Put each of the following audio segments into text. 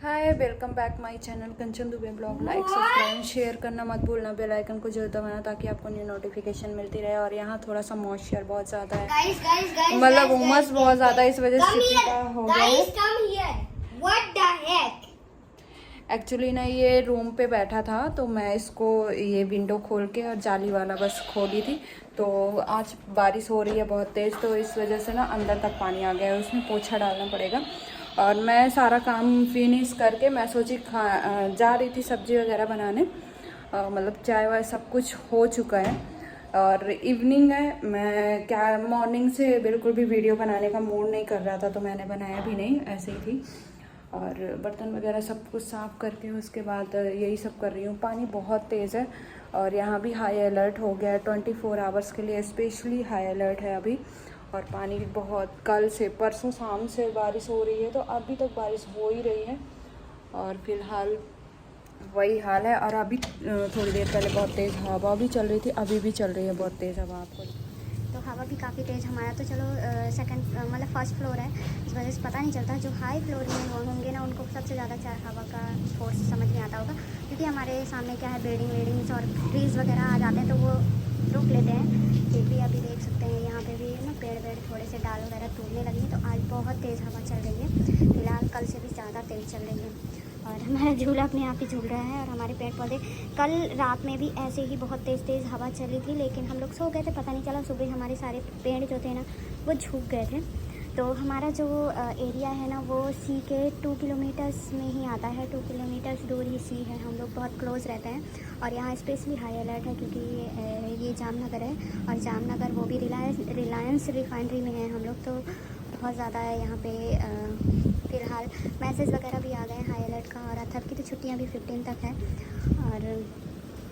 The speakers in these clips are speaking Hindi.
Hi welcome back my channel Kanchan Dubey blog. Like subscribe share करना मत भूलना, बेल आइकन को जरूर दबाना ताकि आपको न्यू नोटिफिकेशन मिलती रहे। और यहाँ थोड़ा सा मॉइस्चर बहुत ज़्यादा है, मतलब उमस बहुत ज़्यादा है, इस वजह से चिपचिपा हो गया है। एक्चुअली ना ये रूम पे बैठा था तो मैं इसको ये विंडो खोल के और जाली वाला बस खोली थी, तो आज बारिश हो रही है बहुत तेज़, तो इस वजह से ना अंदर तक पानी आ गया है, उसमें पोछा डालना पड़ेगा। और मैं सारा काम फिनिश करके मैं सोची जा रही थी सब्जी वगैरह बनाने, मतलब चाय वाय सब कुछ हो चुका है और इवनिंग है। मैं क्या मॉर्निंग से बिल्कुल भी वीडियो बनाने का मूड नहीं कर रहा था, तो मैंने बनाया भी नहीं, ऐसे ही थी। और बर्तन वगैरह सब कुछ साफ़ करके उसके बाद यही सब कर रही हूँ। पानी बहुत तेज़ है और यहाँ भी हाई अलर्ट हो गया है 24 आवर्स के लिए, स्पेशली हाई अलर्ट है अभी। और पानी भी बहुत, कल से परसों शाम से बारिश हो रही है, तो अभी तक बारिश हो ही रही है और फिलहाल वही हाल है। और अभी थोड़ी देर पहले बहुत तेज़ हवा भी चल रही थी, अभी भी चल रही है बहुत तेज़ हवा। आपको तो हवा भी काफ़ी तेज़, हमारा तो चलो सेकंड मतलब फर्स्ट फ्लोर है, इस वजह से पता नहीं चलता। जो हाई फ्लोर में होंगे ना उनको सबसे ज़्यादा हवा का फोर्स समझ नहीं आता होगा, क्योंकि हमारे सामने क्या है, बिल्डिंग्स और ट्रीज़ वगैरह आ जाते हैं तो वो रुक लेते हैं। फिर भी अभी देख सकते हैं यहाँ पे भी ना पेड़ थोड़े से डाल वगैरह टूटने लगी है, तो आज बहुत तेज़ हवा चल रही है। फिलहाल कल से भी ज़्यादा तेज़ चल रही है और हमारा झूला अपने आप ही झूल रहा है। और हमारे पेड़ पौधे, कल रात में भी ऐसे ही बहुत तेज़ हवा चली थी, लेकिन हम लोग सो गए थे, पता नहीं चला। सुबह हमारे सारे पेड़ जो थे ना वो झुक गए थे। तो हमारा जो एरिया है ना वो सी के 2 किलोमीटर्स में ही आता है, 2 किलोमीटर्स दूर ही सी है। हम लोग बहुत क्लोज रहते हैं और यहाँ स्पेशली हाई अलर्ट है क्योंकि ये जामनगर है और जामनगर वो भी रिलायंस रिफाइनरी में है हम लोग, तो बहुत ज़्यादा है यहाँ पे। फ़िलहाल मैसेज वगैरह भी आ गए हैं हाई अलर्ट का, और अथर्व की तो छुट्टियाँ भी 15 तक है। और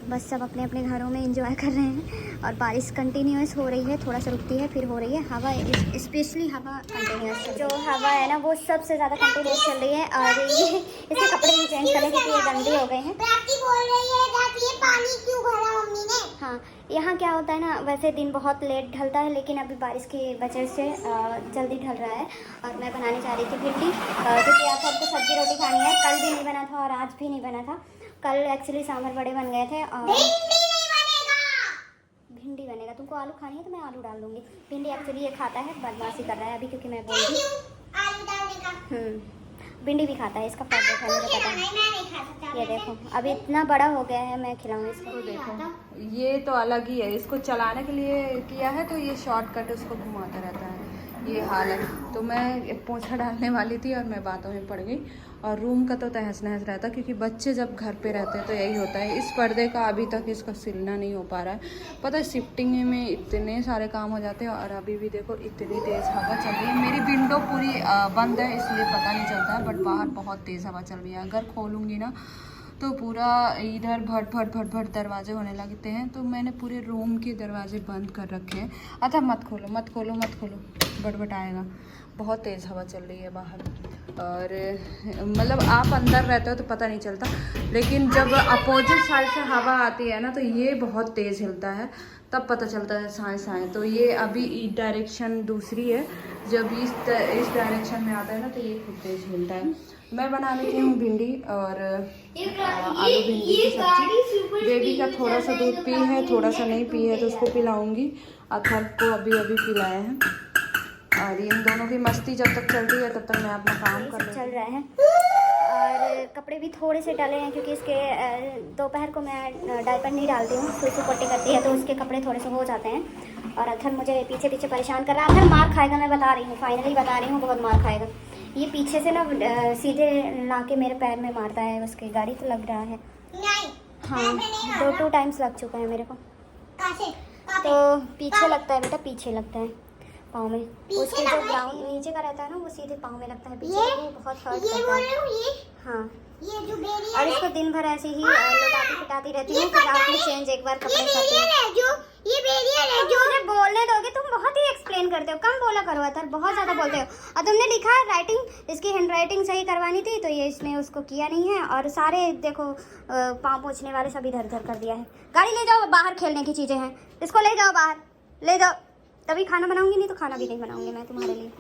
बस सब अपने अपने घरों में एंजॉय कर रहे हैं। और बारिश कंटिन्यूस हो रही है, थोड़ा सा रुकती है फिर हो रही है। हवा स्पेशली हवा कंटिन्यूस, जो हवा है ना वो सबसे ज़्यादा कंटिन्यूस चल रही है। और ये इसके कपड़े भी चेंज करें क्योंकि ये गंदे हो गए हैं। बोल रही है ये पानी क्यों भरा मम्मी ने। हाँ, यहाँ क्या होता है ना, वैसे दिन बहुत लेट ढलता है, लेकिन अभी बारिश की वजह से जल्दी ढल रहा है। और मैं बनाने जा रही थी भिंडी, क्योंकि आज सबको सब्जी रोटी खानी है। कल भी नहीं बना था और आज भी नहीं बना था। कल एक्चुअली सांभर बड़े बन गए थे और भिंडी बनेगा। तुमको आलू खानी है तो मैं आलू डाल दूंगी। भिंडी एक्चुअली ये खाता है, बदमाशी कर रहा है अभी क्योंकि मैं बोल रही आलू डालने का। भिंडी भी खाता है, इसका फेवरेट है, मुझे पता है। ये देखो अभी इतना बड़ा हो गया है, मैं खिलाऊंगी इसको। देखो ये तो अलग ही है, इसको चलाने के लिए किया है तो ये शॉर्टकट उसको घुमाता रहता है, ये हाल है। तो मैं पोछा डालने वाली थी और मैं बातों में पड़ गई। और रूम का तो तहस नहस रहता, क्योंकि बच्चे जब घर पे रहते हैं तो यही होता है। इस पर्दे का अभी तक इसका सिलना नहीं हो पा रहा है, पता है शिफ्टिंग में इतने सारे काम हो जाते हैं। और अभी भी देखो इतनी तेज़ हवा चल रही है। मेरी विंडो पूरी बंद है इसलिए पता नहीं चलता है, बट बाहर बहुत तेज़ हवा चल रही है। अगर खोलूँगी ना तो पूरा इधर भट भट भट भट दरवाजे होने लगते हैं, तो मैंने पूरे रूम के दरवाजे बंद कर रखे हैं। अच्छा मत खोलो मत खोलो मत खोलो, बटबट आएगा। बहुत तेज़ हवा चल रही है बाहर। और मतलब आप अंदर रहते हो तो पता नहीं चलता, लेकिन जब अपोजिट साइड से हवा आती है ना तो ये बहुत तेज़ हिलता है, तब पता चलता है साए साए। तो ये अभी डायरेक्शन दूसरी है, जब इस डायरेक्शन में आता है ना तो ये खूब तेज़ हिलता है। मैं बना लेती हूँ भिंडी और आलू भिंडी की सब्जी। बेबी का थोड़ा सा दूध पी है, थोड़ा सा नहीं पी है, तो उसको पिलाऊंगी। अथर्व को अभी अभी पिलाया है। और इन दोनों की मस्ती जब तक चल रही है तब तक मैं अपना काम कर चल रहा है। और कपड़े भी थोड़े से डाले हैं क्योंकि इसके दोपहर को मैं डायपर नहीं डालती हूँ, सुसु पोटी करती है, तो उसके कपड़े थोड़े से हो जाते हैं। और अथर्व मुझे पीछे पीछे परेशान कर रहा है। अथर्व मार खाएगा, मैं बता रही हूँ, फाइनली बता रही हूँ, बहुत मार खाएगा। ये पीछे से ना सीधे ला के मेरे पैर में मारता है, उसकी गाड़ी तो लग रहा है। हाँ, 2 टाइम्स लग चुका है मेरे को। तो पीछे लगता है बेटा, पीछे लगता है पाँव में। उसके जो ग्राउंड नीचे का रहता है ना वो सीधे पाँव में लगता है, पीछे वो बहुत हर्ट करता है। हाँ, ये जो बेरी और इसको दिन भर ऐसे ही लुटाती पिटाती रहती हूँ, फिर रात में चेंज एक बार कपड़े करती हूँ। ये बेरियर है जो बोलने दोगे, तुम बहुत ही एक्सप्लेन करते हो, कम बोला करो अतर, बहुत ज़्यादा बोलते हो। और तुमने लिखा है राइटिंग, इसकी हैंड राइटिंग सही करवानी थी तो ये इसने उसको किया नहीं है। और सारे देखो पाँव पोंछने वाले सब इधर उधर कर दिया है। गाड़ी ले जाओ, बाहर खेलने की चीज़ें हैं, इसको ले जाओ बाहर, ले जाओ, तभी खाना बनाऊंगी, नहीं तो खाना भी नहीं बनाऊंगी मैं तुम्हारे लिए।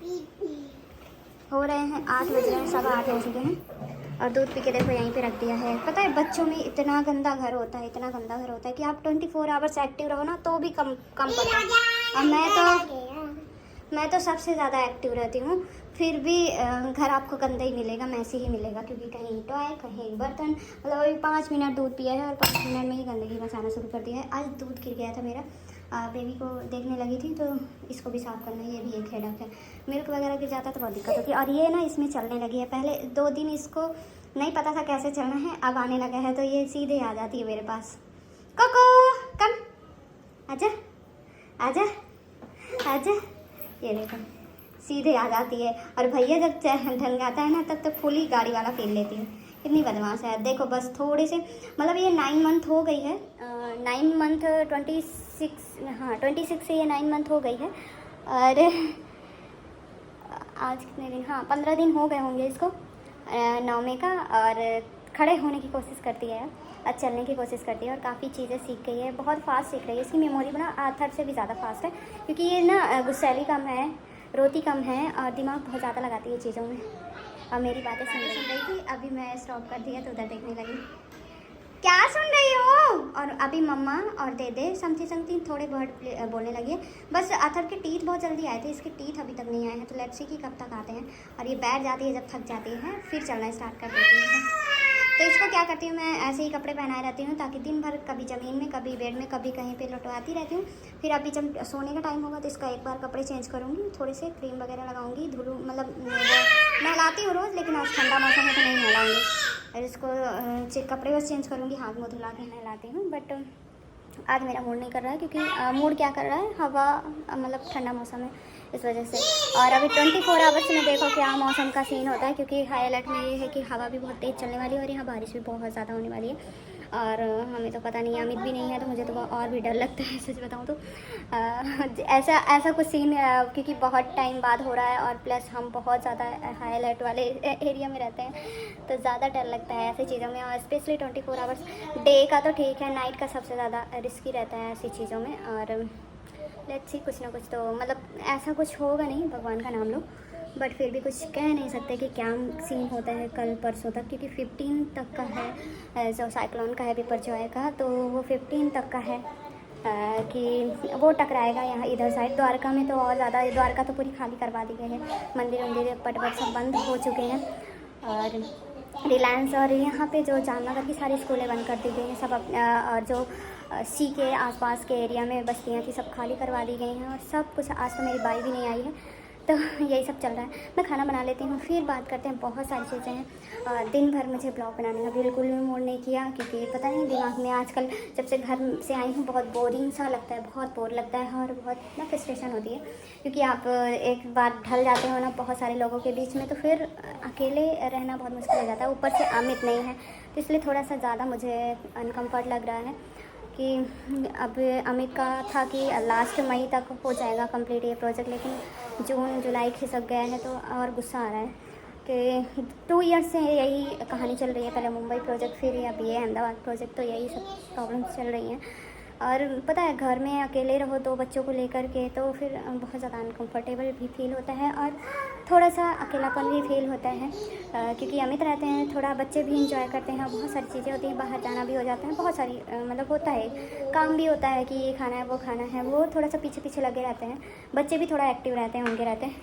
हो रहे हैं 8 बज रहे हैं, 8:15 हो चुके हैं। और दूध पी के देखो यहीं पे रख दिया है। पता है बच्चों में इतना गंदा घर होता है, इतना गंदा घर होता है कि आप 24 आवर्स एक्टिव रहो ना तो भी कम पड़ता है। और मैं तो सबसे ज़्यादा एक्टिव रहती हूँ, फिर भी घर आपको गंदा ही मिलेगा, मैसे ही मिलेगा, क्योंकि कहीं टॉय कहीं बर्तन। मतलब अभी 5 मिनट दूध पिया है और 5 मिनट में ही गंदगी मचाना शुरू कर दिया है। आज दूध गिर गया था मेरा, बेबी को देखने लगी थी तो इसको भी साफ़ करना, ये भी एक हेडक है। मिल्क वगैरह गिर जाता तो बहुत दिक्कत होती है। और ये ना इसमें चलने लगी है, पहले 2 दिन इसको नहीं पता था कैसे चलना है, अब आने लगा है तो ये सीधे आ जाती है मेरे पास। कोको कम, आजा आजा आजा, ये देखो सीधे आ जाती है। और भैया जब ढंग आता है ना तब तो फुल ही गाड़ी वाला फील लेती है, इतनी बदमाश है। देखो बस थोड़े से, मतलब ये 9 मंथ हो गई है, 9 मंथ 26 से ये 9 मंथ हो गई है। और आज कितने दिन, हाँ 15 दिन हो गए होंगे इसको 9वें का। और खड़े होने की कोशिश करती है, आज चलने की कोशिश करती है और काफ़ी चीज़ें सीख गई है, बहुत फास्ट सीख रही है। इसकी मेमोरी ना आथर से भी ज़्यादा फास्ट है, क्योंकि ये ना गुस्सैली कम है, रोती कम है और दिमाग बहुत ज़्यादा लगाती है चीज़ों में। और मेरी बातें सुन रही थी, अभी मैं स्टॉप कर दिया तो उधर देखने लगी, क्या सुन रही हो। और अभी मम्मा और दे समथिंग थोड़े बहुत बोलने लगी है। बस अथर के टीथ बहुत जल्दी आए थे, इसके टीथ अभी तक नहीं आए हैं, तो लेट्स सी कि कब तक आते हैं। और ये बैठ जाती है, जब थक जाती है फिर चलना स्टार्ट कर देती है। तो इसको क्या करती हूँ मैं, ऐसे ही कपड़े पहनाए रहती हूँ ताकि दिन भर कभी ज़मीन में कभी बेड में कभी कहीं पे लटवाती रहती हूँ। फिर अभी जब सोने का टाइम होगा तो इसका एक बार कपड़े चेंज करूँगी, थोड़े से क्रीम वगैरह लगाऊंगी, धुलूँ, मतलब नहलाती हूँ रोज़, लेकिन आज ठंडा मौसम है तो नहीं नहलाऊँगी। और इसको कपड़े बस चेंज करूँगी, हाथ मुँह धुला के नहलाती हूँ। बट आज मेरा मूड नहीं कर रहा है, क्योंकि मूड क्या कर रहा है, हवा, मतलब ठंडा मौसम है इस वजह से। और अभी 24 आवर्स में देखो क्या मौसम का सीन होता है, क्योंकि हाई अलर्ट में ये है कि हवा भी बहुत तेज़ चलने वाली है और यहाँ बारिश भी बहुत ज़्यादा होने वाली है। और हमें तो पता नहीं है, अमित भी नहीं है तो मुझे तो और भी डर लगता है सच बताऊँ तो। ऐसा कुछ सीन क्योंकि बहुत टाइम बाद हो रहा है और प्लस हम बहुत ज़्यादा हाई अलर्ट वाले एरिया में रहते हैं, तो ज़्यादा डर लगता है ऐसी चीज़ों में। और स्पेशली 24 आवर्स, डे का तो ठीक है, नाइट का सबसे ज़्यादा रिस्की रहता है ऐसी चीज़ों में। और लेट्स सी कुछ ना कुछ तो, मतलब ऐसा कुछ होगा नहीं, भगवान का नाम लो, बट फिर भी कुछ कह नहीं सकते कि क्या सीन होता है कल परसों तक, क्योंकि 15 तक का है जो साइक्लोन का है बिपरजॉय का, तो वो 15 तक का है कि वो टकराएगा यहाँ इधर साइड। द्वारका में तो और ज़्यादा, द्वारका तो पूरी खाली करवा दी गई है, मंदिर वंदिर पट सब बंद हो चुके हैं। और रिलायंस और यहाँ पे जो जामनगर की सारी स्कूलें बंद कर दी गई हैं सब, और जो सी के आसपास के एरिया में बस्तियाँ थी सब खाली करवा दी गई हैं और सब कुछ। आज तो मेरी बाई भी नहीं आई है, तो यही सब चल रहा है। मैं खाना बना लेती हूँ, फिर बात करते हैं। बहुत सारी चीज़ें हैं, दिन भर मुझे ब्लॉग बनाने का बिल्कुल भी मूड नहीं किया, क्योंकि पता नहीं दिमाग में आजकल जब से घर से आई हूँ बहुत बोरिंग सा लगता है, बहुत बोर लगता है और बहुत ना फ्रस्ट्रेशन होती है, क्योंकि आप एक बार ढल जाते हो ना बहुत सारे लोगों के बीच में, तो फिर अकेले रहना बहुत मुश्किल हो जाता है। ऊपर से अमित नहीं है तो इसलिए थोड़ा सा ज़्यादा मुझे अनकम्फर्ट लग रहा है कि अब अमित का था कि लास्ट मई तक हो जाएगा कंप्लीट ये प्रोजेक्ट, लेकिन जून जुलाई खिसक गया है तो और गुस्सा आ रहा है कि 2 ईयर्स से यही कहानी चल रही है। पहले मुंबई प्रोजेक्ट, फिर अब ये अहमदाबाद प्रोजेक्ट, तो यही सब प्रॉब्लम्स चल रही हैं। और पता है घर में अकेले रहो 2 बच्चों को लेकर के, तो फिर बहुत ज़्यादा अनकम्फर्टेबल भी फील होता है और थोड़ा सा अकेलापन भी फील होता है, क्योंकि अमित रहते हैं, थोड़ा बच्चे भी इंजॉय करते हैं, बहुत सारी चीज़ें होती हैं, बाहर जाना भी हो जाता है, बहुत सारी मतलब होता है, काम भी होता है कि ये खाना है वो खाना है, वो थोड़ा सा पीछे पीछे लगे रहते हैं। बच्चे भी थोड़ा एक्टिव रहते हैं, उनके रहते हैं,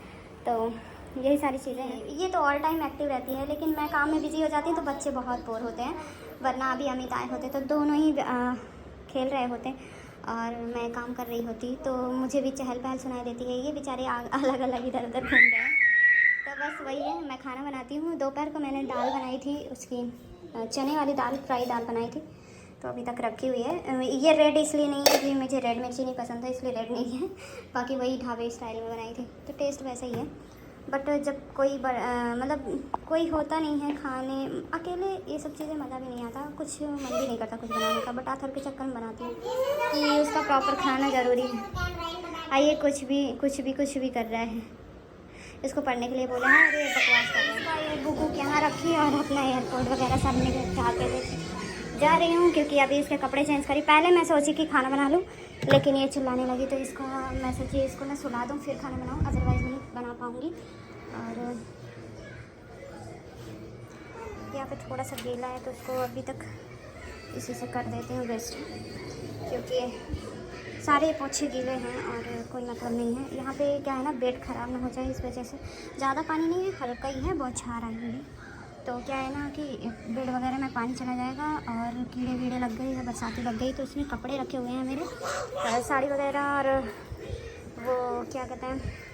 तो यही सारी चीज़ें हैं। ये तो ऑल टाइम एक्टिव रहती है, लेकिन मैं काम में बिजी हो जाती हूँ तो बच्चे बहुत बोर होते हैं। वरना अभी अमित आए होते तो दोनों ही खेल रहे होते और मैं काम कर रही होती, तो मुझे भी चहल पहल सुनाई देती है। ये बेचारे अलग अलग इधर उधर घूम रहे हैं, तो बस वही है। मैं खाना बनाती हूँ। दोपहर को मैंने दाल बनाई थी, उसकी चने वाली दाल, फ्राई दाल बनाई थी, तो अभी तक रखी हुई है। ये रेड इसलिए नहीं है कि मुझे रेड मिर्ची नहीं पसंद है, इसलिए रेड नहीं है, बाकी वही ढाबे स्टाइल में बनाई थी, तो टेस्ट वैसा ही है। बट जब कोई मतलब कोई होता नहीं है खाने, अकेले ये सब चीज़ें मज़ा भी नहीं आता, कुछ मन भी नहीं करता कुछ बनाने का। बट आथर के चक्कर में बनाती हूँ कि उसका प्रॉपर खाना ज़रूरी है। आइए कुछ भी कर रहा है, इसको पढ़ने के लिए बोला है, अरे बकवास कर रहा है। ये बुक यहाँ रखी और अपना एयरपोर्ट वगैरह सब में जा रही हूँ, क्योंकि अभी इसके कपड़े चेंज करी। पहले मैं सोची कि खाना बना लूँ, लेकिन ये चिल्लाने लगी, तो इसको मैं सोची इसको मैं सुला दूँ फिर खाना बनाऊँ, अदरवाइज़ नहीं बना पाऊँगी। और यहाँ पे थोड़ा सा गीला है तो उसको अभी तक इसी से कर देते हैं वेस्ट, क्योंकि सारे पोछे गीले हैं और कोई मतलब नहीं है। यहाँ पे क्या है ना, बेड ख़राब ना हो जाए इस वजह से। ज़्यादा पानी नहीं है, हल्का ही है, बहुत छार आई हुई। तो क्या है ना कि बेड वगैरह में पानी चला जाएगा और कीड़े वीड़े लग गए या बरसाती लग गई तो उसमें कपड़े रखे हुए हैं मेरे, साड़ी वगैरह और वो क्या कहते हैं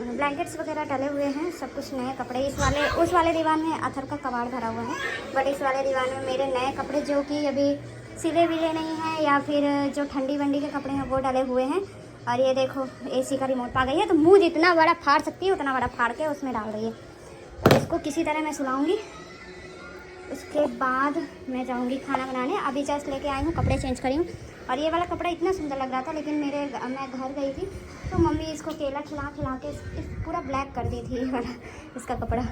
ब्लैंकेट्स वगैरह डले हुए हैं, सब कुछ नए कपड़े। उस वाले दीवान में अथर का कबाड़ भरा हुआ है, बट इस वाले दीवान में मेरे नए कपड़े जो कि अभी सिले विले नहीं हैं या फिर जो ठंडी वंडी के कपड़े हैं वो डले हुए हैं। और ये देखो एसी का रिमोट पा गई है, तो मुंह जितना बड़ा फाड़ सकती है उतना बड़ा फाड़ के उसमें डाल रही है। तो इसको किसी तरह मैं सुलाऊंगी, उसके बाद मैं जाऊंगी खाना बनाने। अभी जस्ट लेके आई हूँ, कपड़े चेंज करी हूँ। और ये वाला कपड़ा इतना सुंदर लग रहा था, लेकिन मैं घर गई थी तो मम्मी इसको केला खिला के इस पूरा ब्लैक कर दी थी ये वाला इसका कपड़ा।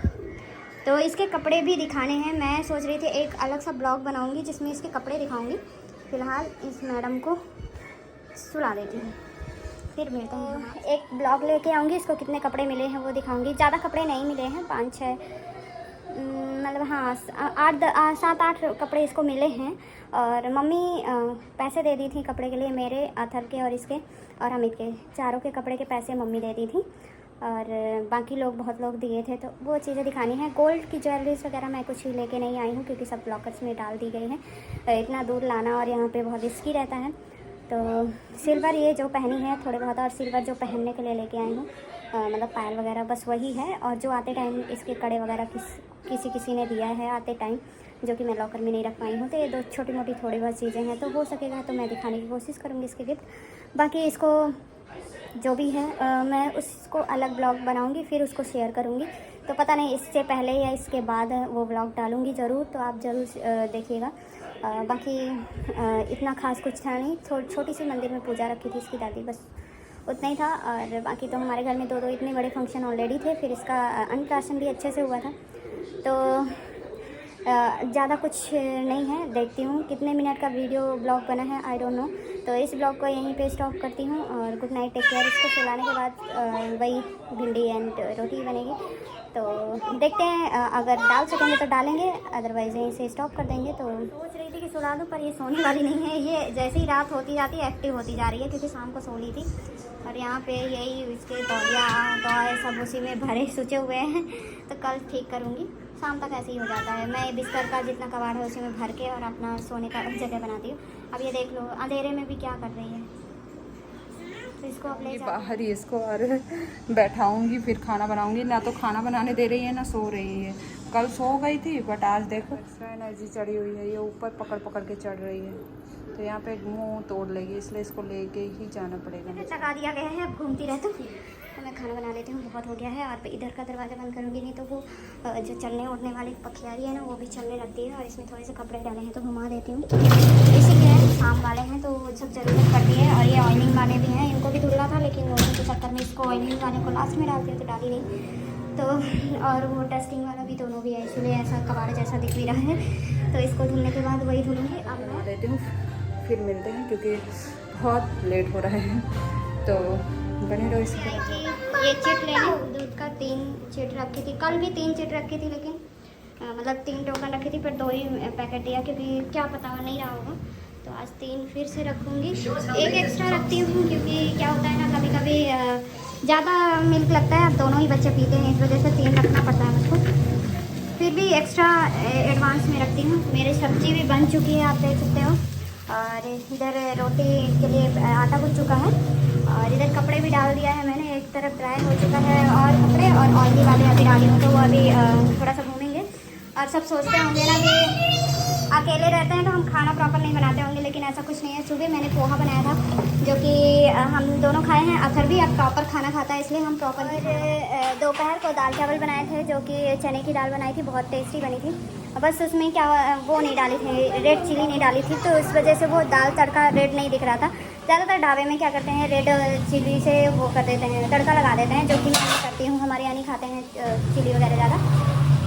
तो इसके कपड़े भी दिखाने हैं। मैं सोच रही थी एक अलग सा ब्लॉग बनाऊंगी जिसमें इसके कपड़े दिखाऊंगी। फ़िलहाल इस मैडम को सुला देती हूँ, फिर मिलते हैं। एक ब्लॉग लेके आऊँगी, इसको कितने कपड़े मिले हैं वो दिखाऊँगी। ज़्यादा कपड़े नहीं मिले हैं, 5-6 मतलब हाँ 7-8 कपड़े इसको मिले हैं। और मम्मी पैसे दे दी थी कपड़े के लिए, मेरे अथर के और इसके और अमित के, चारों के कपड़े के पैसे मम्मी दे दी थी। और बाकी लोग बहुत लोग दिए थे, तो वो चीज़ें दिखानी है। गोल्ड की ज्वेलरीज वगैरह मैं कुछ ही लेके नहीं आई हूँ क्योंकि सब लॉकर्स में डाल दी गई हैं। इतना दूर लाना और यहाँ पे बहुत रिस्की रहता है। तो सिल्वर ये जो पहनी है थोड़े बहुत, और सिल्वर जो पहनने के लिए लेके आई हूँ, मतलब पायल वगैरह बस वही है। और जो आते टाइम इसके कड़े वगैरह किसी ने दिया है आते टाइम, जो कि मैं लॉकर में नहीं रख पाई हूँ। तो ये 2 छोटी मोटी थोड़ी बहुत चीज़ें हैं, तो हो सकेगा तो मैं दिखाने की कोशिश करूँगी इसके गिफ्ट। बाकी इसको जो भी है मैं उसको अलग ब्लॉग बनाऊँगी, फिर उसको शेयर करूँगी। तो पता नहीं इससे पहले या इसके बाद वो ब्लॉग डालूँगी ज़रूर, तो आप ज़रूर देखिएगा। बाकी इतना खास कुछ था नहीं, छोटी सी मंदिर में पूजा रखी थी इसकी दादी, बस उतना ही था। और बाकी तो हमारे घर में 2 इतने बड़े फंक्शन ऑलरेडी थे, फिर इसका अन्नप्राशन भी अच्छे से हुआ था। तो ज़्यादा कुछ नहीं है। देखती हूँ कितने मिनट का वीडियो ब्लॉग बना है, आई डोंट नो। तो इस ब्लॉग को यहीं पे स्टॉप करती हूँ और गुड नाइट, टेक केयर। इसको सुलाने के बाद वही भिंडी एंड रोटी बनेगी। तो देखते हैं, अगर डाल सकेंगे तो डालेंगे, अदरवाइज़ यहीं से स्टॉप कर देंगे। तो सोच रही थी कि सुला दूँ, पर ये सोने वाली नहीं है। ये जैसे ही रात होती जाती है एक्टिव होती जा रही है, क्योंकि शाम को सो ली थी। और यहाँ पे यही इसके तौलिया टॉय सब उसी में भरे सूचे हुए हैं, तो कल ठीक करूँगी। शाम तक ऐसे ही हो जाता है। मैं बिस्तर का जितना कबाड़ है उसी में भर के और अपना सोने का जगह बनाती हूँ। अब ये देख लो अंधेरे में भी क्या कर रही है, तो इसको अब ले बाहर ही इसको और बैठाऊंगी, फिर खाना बनाऊंगी। ना तो खाना बनाने दे रही है ना सो रही है। कल सो गई थी, बट आज देखो एक्स्ट्रा एनर्जी चढ़ी हुई है, ये ऊपर पकड़ के चढ़ रही है। तो यहाँ पे मुंह तोड़ लेगी, इसलिए इसको लेके ही जाना पड़ेगा। लगा दिया गया है, अब घूमती रहती हूँ। तो मैं खाना बना लेती हूँ, बहुत हो गया है। और इधर का दरवाज़ा बंद करूँगी, नहीं तो वो जो चलने उठने वाली पखियारी है ना, वो भी चलने लगती है। और इसमें थोड़े से कपड़े डाले हैं तो घुमा देती हूँ। इसी के शाम वाले हैं तो सब ज़रूरत पड़ती है। और ये ऑयलिंग वाले भी हैं, इनको भी धुलना था, लेकिन धुलने के चक्कर में इसको ऑयलिंग वाले को लास्ट में डालती हूँ, तो डाली नहीं। तो और वो डस्टिंग वाला भी, दोनों भी है, इसलिए ऐसा कबाड़ जैसा दिख भी रहा है। तो इसको धुलने के बाद वही धुलूँगी। अब मैं लेती हूँ, फिर मिलते हैं, क्योंकि बहुत लेट हो रहा है। तो बने रहो इस पर। ये चिट लेने दूध का 3 चिट रखी थी, कल भी 3 चिट रखी थी, लेकिन मतलब 3 टोकन रखी थी, पर 2 ही पैकेट दिया, क्योंकि क्या पता नहीं रहा होगा। तो आज 3 फिर से रखूँगी। एक एक्स्ट्रा रखती हूँ, क्योंकि क्या होता है ना, कभी कभी ज़्यादा मिल्क लगता है, अब दोनों ही बच्चे पीते हैं, इस वजह से 3 रखना पड़ता है मुझको। फिर भी एक्स्ट्रा एडवांस में रखती हूँ। मेरी सब्ज़ी भी बन चुकी है, आप देख सकते हो। और इधर रोटी के लिए आटा गूँथ चुका है। और इधर कपड़े भी डाल दिया है मैंने, एक तरफ ड्राई हो चुका है और कपड़े, और ऑयली वाले अभी डाली हूँ, तो वो अभी थोड़ा सा घूमेंगे। और सब सोचते होंगे ना कि अकेले रहते हैं तो हम खाना प्रॉपर नहीं बनाते होंगे, लेकिन ऐसा कुछ नहीं है। सुबह मैंने पोहा बनाया था, जो कि हम दोनों खाए हैं। अथर भी अब प्रॉपर खाना खाता है, इसलिए हम प्रॉपर। दोपहर को दाल चावल बनाए थे, जो कि चने की दाल बनाई थी, बहुत टेस्टी बनी थी। बस उसमें क्या वो नहीं डाली थी, रेड चिली नहीं डाली थी, तो इस वजह से वो दाल तड़का रेड नहीं दिख रहा था। ज़्यादातर ढाबे में क्या करते हैं, रेड चिली से वो कर देते हैं, तड़का लगा देते हैं, जो कि मैं नहीं करती हूँ। हमारे यहाँ नहीं खाते हैं चिली वगैरह ज़्यादा।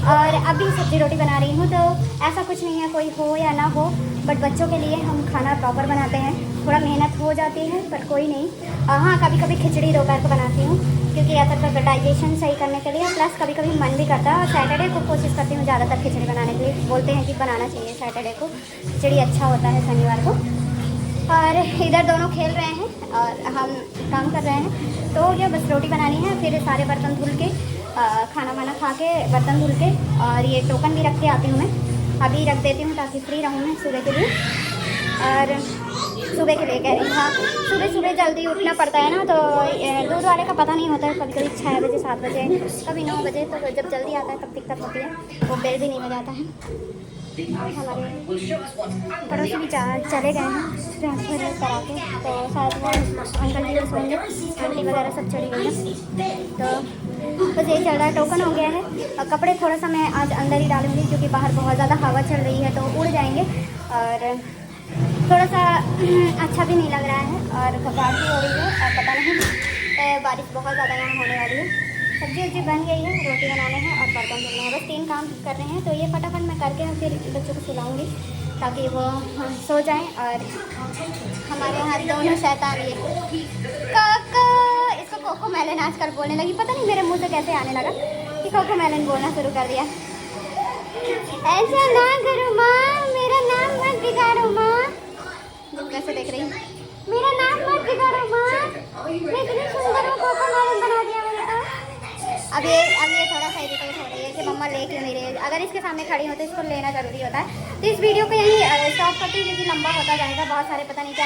और अभी सब्जी रोटी बना रही हूँ। तो ऐसा कुछ नहीं है कोई हो या ना हो, बट बच्चों के लिए हम खाना प्रॉपर बनाते हैं। थोड़ा मेहनत हो जाती है पर कोई नहीं। हाँ, कभी कभी खिचड़ी दोपहर को बनाती हूँ क्योंकि या तो डाइजेशन सही करने के लिए, प्लस कभी कभी मन भी करता है। और सैटरडे को कोशिश करती हूँ ज़्यादातर खिचड़ी बनाने के लिए। बोलते हैं कि बनाना चाहिए सैटरडे को, खिचड़ी अच्छा होता है शनिवार को। और इधर दोनों खेल रहे हैं और हम काम कर रहे हैं। तो ये बस रोटी बनानी है, फिर सारे बर्तन धुल के खाना वाना खा के बर्तन धुल के, और ये टोकन भी रख के आती हूँ मैं। अभी रख देती हूँ ताकि फ्री रहूँ मैं सुबह के लिए। और सुबह के लिए कह रही हूँ, हाँ सुबह जल्दी उठना पड़ता है ना, तो दूध वाले का पता नहीं होता है। कभी कभी 6 बजे 7 बजे, कभी 9 बजे, तो जब जल्दी आता है तब दिक्कत होती है, वो बेल भी नहीं बजाता है। और हमारे पड़ोसी भी चले गए हैं ट्रांसफर करा के, तो शायद वो अंकल जी भी सोएंगे, आंटी वगैरह सब चली गई हैं। तो बस यही चल रहा है। टोकन हो गया है और कपड़े थोड़ा सा मैं आज अंदर ही डालूंगी क्योंकि बाहर बहुत ज़्यादा हवा चल रही है तो उड़ जाएंगे, और थोड़ा सा अच्छा भी नहीं लग रहा है और घबराहट भी हो रही है। और पता नहीं बारिश बहुत ज़्यादा यहाँ होने वाली है। सब्जी वब्जी बन गई है, रोटी बनाने हैं और बर्तन धुलने हैं, बस 3 काम करने हैं। तो ये फटाफट मैं करके फिर बच्चों को सुलाऊंगी ताकि वो सो जाएं। और हमारे यहाँ दोनों शैतान, ये काका, इसको कोको मेलन आजकल बोलने लगी, पता नहीं मेरे मुंह से कैसे आने लगा कि कोको मेलन बोलना शुरू कर दिया। ऐसा ना करो माँ, मेरा नाम मत बिगाड़ो माँ। कैसे देख रही, मेरा नाम मत बिगाड़ो माँ, मैं इतनी सुंदर हूँ, कोको मेलन बना दिया मैंने तो। अब ये थोड़ा सा इरिटेट हो रही है कि मम्मा ले क्यों नहीं रही। अगर इसके सामने खड़ी हो तो इसको लेना ज़रूरी होता है। तो इस वीडियो को यहीं स्टॉप करती हूँ क्योंकि लंबा होता जाएगा, बहुत सारे पता नहीं क्या